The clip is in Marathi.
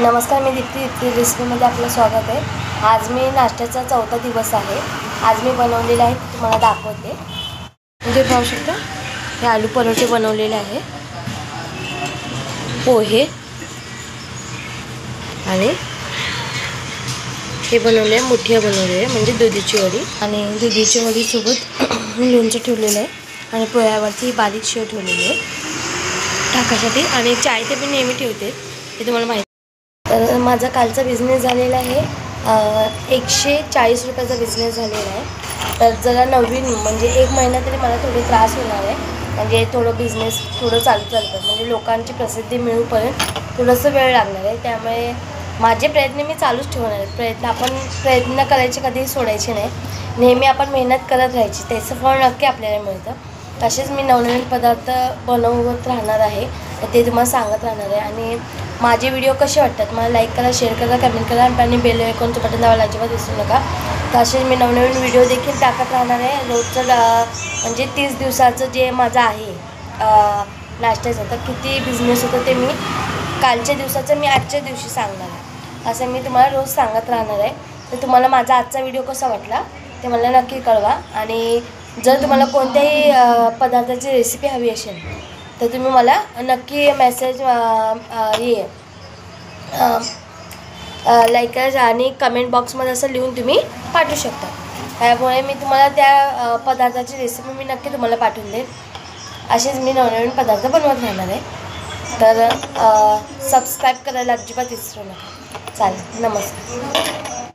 नमस्कार, मी दीप्ती रेसिपीमध्ये आपलं स्वागत आहे। आज मी नाश्त्याचा चौथा दिवस आहे। आज मी बनवलेला आहे, तुम्हाला दाखवते। म्हणजे पाहू शकता, हे आलू परोठे बनवलेले आहे, पोहे आणि हे बनवले मुठिया बनवले आहे, म्हणजे दुधीची वडी आणि दुधीची वडी सोबत लोणचं ठेवलेलं आहे आणि पोह्यावरती बारीक शेव ठेवलेली आहे टाकासाठी। आणि चाय ते मी नेहमी ठेवते, हे तुम्हाला माहिती। तर माझा कालचा बिझनेस झालेला आहे, 140 रुपयाचा बिझनेस झालेला आहे। तर जरा नवीन म्हणजे 1 महिना तरी मला थोडे त्रास होणार आहे, म्हणजे थोडं बिझनेस थोडं चालतं म्हणजे लोकांची प्रसिद्धी मिळूपर्यंत थोडंसं वेळ लागणार आहे। त्यामुळे माझे प्रयत्न मी चालूच ठेवणार आहे। आपण प्रयत्न करायचे, कधीही सोडायचे नाही, नेहमी आपण मेहनत करत राहायची, त्याचं फळ नक्की आपल्याला मिळतं। तसेच मी नवनवीन पदार्थ बनवत राहणार आहे, ते तुम्हाला सांगत राहणार आहे। आणि माझे व्हिडिओ कसे वाटतात मला लाईक करा, शेअर करा, कमेंट करा आणि बेल आयकॉनचं बटन दाबायला अजिबात विसरू नका। तसेच मी नवनवीन व्हिडिओ देखील टाकत राहणार आहे रोजचं, म्हणजे 30 दिवसाचं जे माझं आहे नाश्त्याचं, तर किती बिझनेस होतं ते मी कालच्या दिवसाचं मी आजच्या दिवशी सांगणार आहे, असं मी तुम्हाला रोज सांगत राहणार आहे। तर तुम्हाला माझा आजचा व्हिडिओ कसा वाटला ते मला नक्की कळवा। आणि जर तुम्हाला कोणत्याही पदार्थाची रेसिपी हवी असेल तर तुम्ही मला नक्की मेसेज लाईक करा आणि कमेंट बॉक्समध्ये असं लिहून तुम्ही पाठवू शकता। त्यामुळे मी तुम्हाला त्या पदार्थाची रेसिपी मी नक्की तुम्हाला पाठवून देईन। असेच मी नवनवीन पदार्थ बनवत राहणार आहे, तर सबस्क्राईब करायला अजिबात विसरू नका। चालेल, नमस्कार।